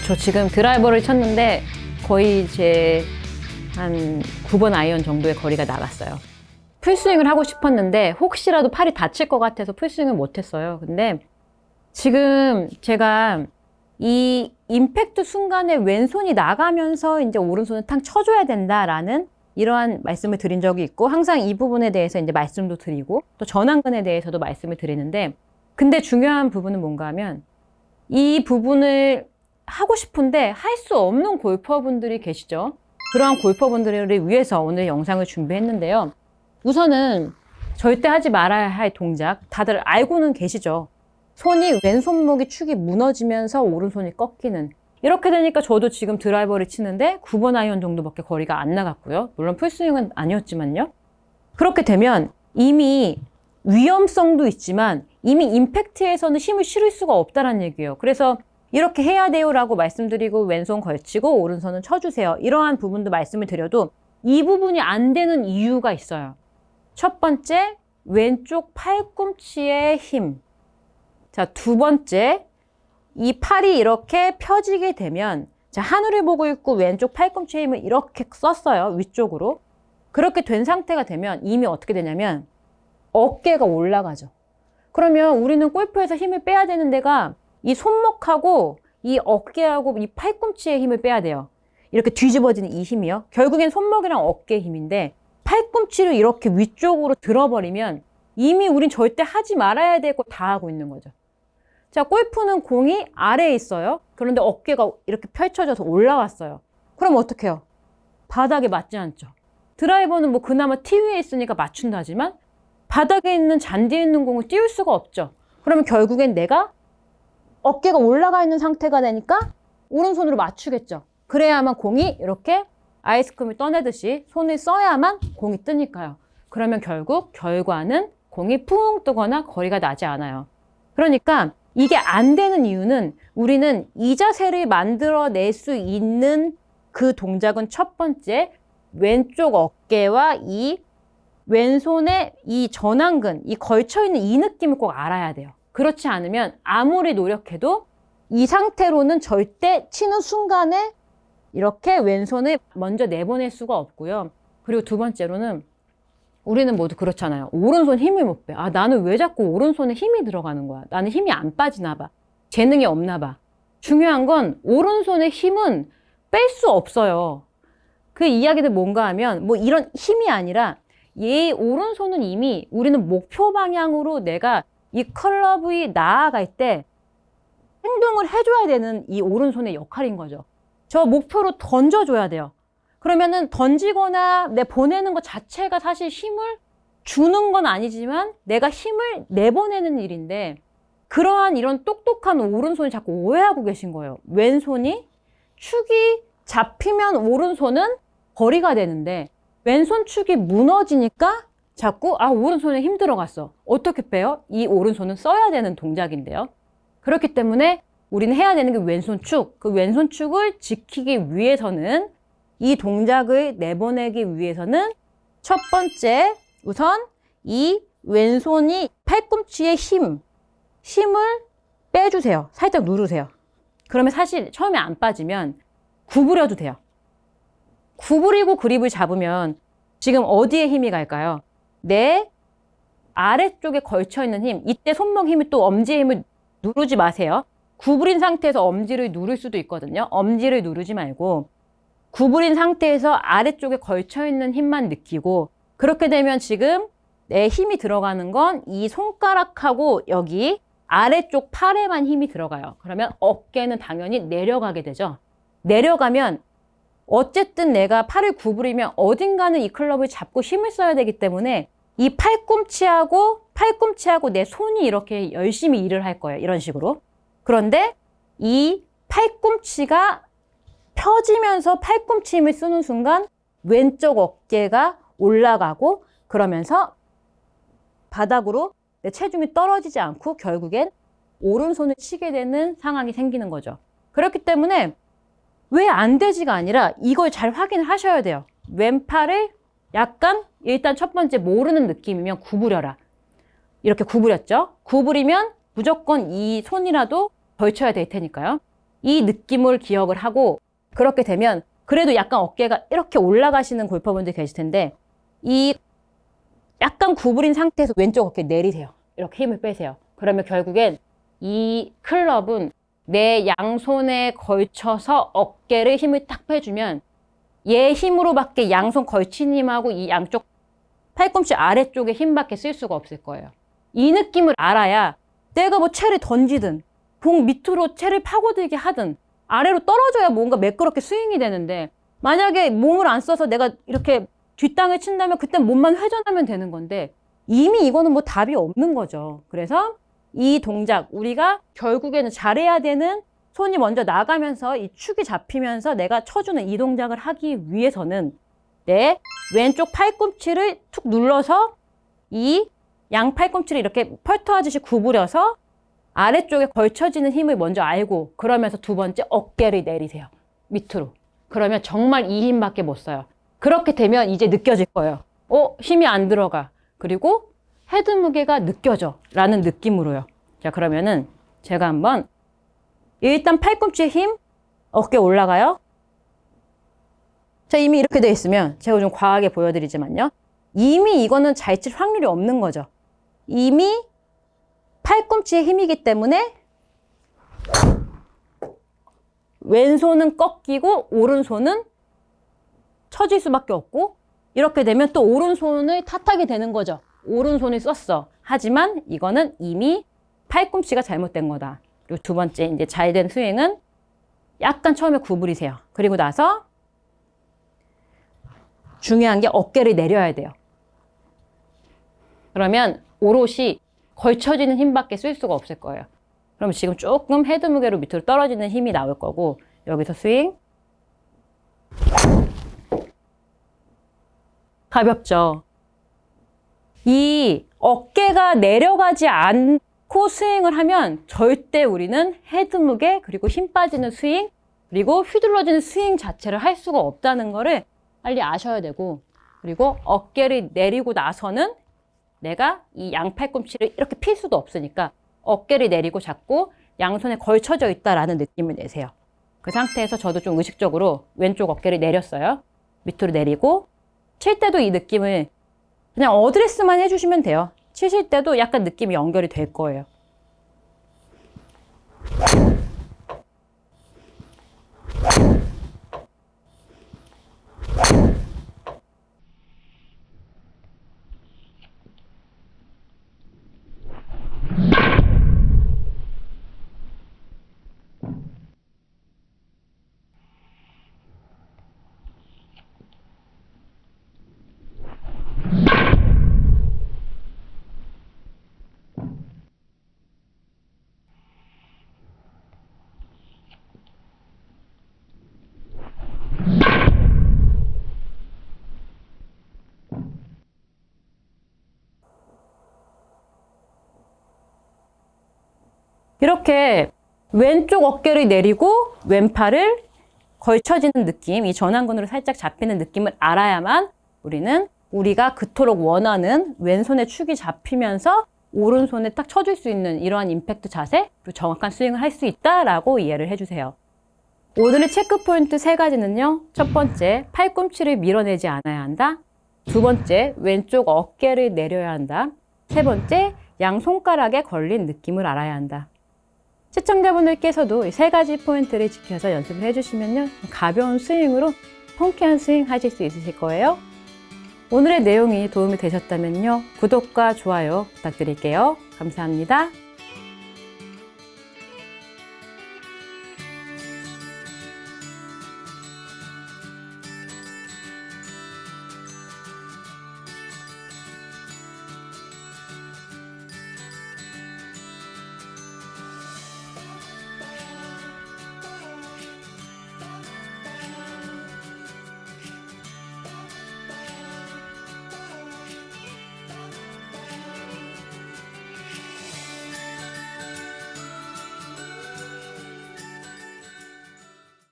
저 지금 드라이버를 쳤는데 거의 제 한 9번 아이언 정도의 거리가 나갔어요. 풀스윙을 하고 싶었는데 혹시라도 팔이 다칠 것 같아서 풀스윙을 못했어요. 근데 지금 제가 이 임팩트 순간에 왼손이 나가면서 이제 오른손을 탕 쳐줘야 된다라는 이러한 말씀을 드린 적이 있고, 항상 이 부분에 대해서 이제 말씀도 드리고 또 전완근에 대해서도 말씀을 드리는데, 근데 중요한 부분은 뭔가 하면 이 부분을 하고 싶은데 할 수 없는 골퍼분들이 계시죠. 그러한 골퍼분들을 위해서 오늘 영상을 준비했는데요. 우선은 절대 하지 말아야 할 동작 다들 알고는 계시죠. 손이 왼손목이 축이 무너지면서 오른손이 꺾이는, 이렇게 되니까 저도 지금 드라이버를 치는데 9번 아이언 정도밖에 거리가 안 나갔고요. 물론 풀스윙은 아니었지만요. 그렇게 되면 이미 위험성도 있지만 이미 임팩트에서는 힘을 실을 수가 없다는 얘기예요. 그래서 이렇게 해야 돼요 라고 말씀드리고 왼손 걸치고 오른손은 쳐주세요, 이러한 부분도 말씀을 드려도 이 부분이 안 되는 이유가 있어요. 첫 번째, 왼쪽 팔꿈치의 힘. 자, 두 번째, 이 팔이 이렇게 펴지게 되면, 자, 하늘을 보고 있고 왼쪽 팔꿈치의 힘을 이렇게 썼어요, 위쪽으로. 그렇게 된 상태가 되면 이미 어떻게 되냐면 어깨가 올라가죠. 그러면 우리는 골프에서 힘을 빼야 되는 데가 이 손목하고 이 어깨하고 이 팔꿈치의 힘을 빼야 돼요. 이렇게 뒤집어지는 이 힘이요. 결국엔 손목이랑 어깨의 힘인데, 팔꿈치를 이렇게 위쪽으로 들어버리면 이미 우린 절대 하지 말아야 될 거 다 하고 있는 거죠. 자, 골프는 공이 아래에 있어요. 그런데 어깨가 이렇게 펼쳐져서 올라왔어요. 그럼 어떡해요? 바닥에 맞지 않죠. 드라이버는 뭐 그나마 티 위에 있으니까 맞춘다지만 바닥에 있는 잔디에 있는 공을 띄울 수가 없죠. 그러면 결국엔 내가 어깨가 올라가 있는 상태가 되니까 오른손으로 맞추겠죠. 그래야만 공이 이렇게 아이스크림을 떠내듯이 손을 써야만 공이 뜨니까요. 그러면 결국 결과는 공이 풍 뜨거나 거리가 나지 않아요. 그러니까 이게 안 되는 이유는, 우리는 이 자세를 만들어낼 수 있는 그 동작은 첫 번째, 왼쪽 어깨와 이 왼손의 이 전완근, 이 걸쳐있는 이 느낌을 꼭 알아야 돼요. 그렇지 않으면 아무리 노력해도 이 상태로는 절대 치는 순간에 이렇게 왼손을 먼저 내보낼 수가 없고요. 그리고 두 번째로는 우리는 모두 그렇잖아요. 오른손 힘을 못 빼. 아, 나는 왜 자꾸 오른손에 힘이 들어가는 거야? 나는 힘이 안 빠지나 봐. 재능이 없나 봐. 중요한 건 오른손의 힘은 뺄 수 없어요. 그 이야기는 뭔가 하면 뭐 이런 힘이 아니라, 얘 오른손은 이미 우리는 목표 방향으로 내가 이 클럽이 나아갈 때 행동을 해줘야 되는 이 오른손의 역할인 거죠. 저 목표로 던져줘야 돼요. 그러면은 던지거나 내 보내는 것 자체가 사실 힘을 주는 건 아니지만 내가 힘을 내보내는 일인데, 그러한 이런 똑똑한 오른손이 자꾸 오해하고 계신 거예요. 왼손이 축이 잡히면 오른손은 거리가 되는데 왼손 축이 무너지니까 자꾸 오른손에 힘 들어갔어. 어떻게 빼요? 이 오른손은 써야 되는 동작인데요. 그렇기 때문에 우리는 해야 되는 게 왼손 축. 그 왼손 축을 지키기 위해서는, 이 동작을 내보내기 위해서는 첫 번째, 우선 이 왼손이 팔꿈치의 힘을 빼주세요. 살짝 누르세요. 그러면 사실 처음에 안 빠지면 구부려도 돼요. 구부리고 그립을 잡으면 지금 어디에 힘이 갈까요? 내 아래쪽에 걸쳐있는 힘. 이때 손목 힘이 또 엄지의 힘을 누르지 마세요. 구부린 상태에서 엄지를 누를 수도 있거든요. 엄지를 누르지 말고 구부린 상태에서 아래쪽에 걸쳐있는 힘만 느끼고, 그렇게 되면 지금 내 힘이 들어가는 건 이 손가락하고 여기 아래쪽 팔에만 힘이 들어가요. 그러면 어깨는 당연히 내려가게 되죠. 내려가면 어쨌든 내가 팔을 구부리면 어딘가는 이 클럽을 잡고 힘을 써야 되기 때문에 이 팔꿈치하고 내 손이 이렇게 열심히 일을 할 거예요. 이런 식으로. 그런데 이 팔꿈치가 펴지면서 팔꿈치 힘을 쓰는 순간 왼쪽 어깨가 올라가고, 그러면서 바닥으로 내 체중이 떨어지지 않고 결국엔 오른손을 치게 되는 상황이 생기는 거죠. 그렇기 때문에 왜 안 되지가 아니라 이걸 잘 확인을 하셔야 돼요. 왼팔을 약간 일단 첫 번째 모르는 느낌이면 구부려라. 이렇게 구부렸죠? 구부리면 무조건 이 손이라도 걸쳐야 될 테니까요. 이 느낌을 기억을 하고, 그렇게 되면 그래도 약간 어깨가 이렇게 올라가시는 골퍼분들 계실 텐데, 이 약간 구부린 상태에서 왼쪽 어깨 내리세요. 이렇게 힘을 빼세요. 그러면 결국엔 이 클럽은 내 양손에 걸쳐서 어깨를 힘을 딱 빼주면 얘 힘으로밖에 양손 걸친 힘하고 이 양쪽 팔꿈치 아래쪽에 힘밖에 쓸 수가 없을 거예요. 이 느낌을 알아야 내가 뭐 채를 던지든 공 밑으로 채를 파고들게 하든 아래로 떨어져야 뭔가 매끄럽게 스윙이 되는데, 만약에 몸을 안 써서 내가 이렇게 뒷땅을 친다면 그땐 몸만 회전하면 되는 건데 이미 이거는 뭐 답이 없는 거죠. 그래서 이 동작 우리가 결국에는 잘해야 되는, 손이 먼저 나가면서 이 축이 잡히면서 내가 쳐주는 이 동작을 하기 위해서는 내 왼쪽 팔꿈치를 툭 눌러서 이 양 팔꿈치를 이렇게 펄터하듯이 구부려서 아래쪽에 걸쳐지는 힘을 먼저 알고, 그러면서 두 번째 어깨를 내리세요. 밑으로. 그러면 정말 이 힘밖에 못 써요. 그렇게 되면 이제 느껴질 거예요. 힘이 안 들어가. 그리고 헤드 무게가 느껴져. 라는 느낌으로요. 자, 그러면은 제가 한번 일단 팔꿈치에 힘, 어깨 올라가요. 자, 이미 이렇게 돼 있으면 제가 좀 과하게 보여드리지만요. 이미 이거는 잘 칠 확률이 없는 거죠. 이미 팔꿈치에 힘이기 때문에 왼손은 꺾이고 오른손은 처질 수밖에 없고, 이렇게 되면 또 오른손을 탓하게 되는 거죠. 오른손을 썼어. 하지만 이거는 이미 팔꿈치가 잘못된 거다. 그리고 두 번째 이제 잘 된 스윙은 약간 처음에 구부리세요. 그리고 나서 중요한 게 어깨를 내려야 돼요. 그러면 오롯이 걸쳐지는 힘밖에 쓸 수가 없을 거예요. 그럼 지금 조금 헤드 무게로 밑으로 떨어지는 힘이 나올 거고, 여기서 스윙. 가볍죠? 이 어깨가 내려가지 않고 스윙을 하면 절대 우리는 헤드 무게, 그리고 힘 빠지는 스윙, 그리고 휘둘러지는 스윙 자체를 할 수가 없다는 거를 빨리 아셔야 되고, 그리고 어깨를 내리고 나서는 내가 이 양팔꿈치를 이렇게 필 수도 없으니까 어깨를 내리고 잡고 양손에 걸쳐져 있다라는 느낌을 내세요. 그 상태에서 저도 좀 의식적으로 왼쪽 어깨를 내렸어요. 밑으로 내리고, 칠 때도 이 느낌을 그냥 어드레스만 해주시면 돼요. 치실 때도 약간 느낌이 연결이 될 거예요. 이렇게 왼쪽 어깨를 내리고 왼팔을 걸쳐지는 느낌, 이 전완근으로 살짝 잡히는 느낌을 알아야만 우리는 우리가 그토록 원하는 왼손의 축이 잡히면서 오른손에 딱 쳐줄 수 있는 이러한 임팩트 자세, 그리고 정확한 스윙을 할 수 있다라고 이해를 해주세요. 오늘의 체크 포인트 3가지는요. 첫 번째, 팔꿈치를 밀어내지 않아야 한다. 두 번째, 왼쪽 어깨를 내려야 한다. 세 번째, 양 손가락에 걸린 느낌을 알아야 한다. 시청자분들께서도 이 3가지 포인트를 지켜서 연습을 해주시면요, 가벼운 스윙으로 통쾌한 스윙 하실 수 있으실 거예요. 오늘의 내용이 도움이 되셨다면요, 구독과 좋아요 부탁드릴게요. 감사합니다.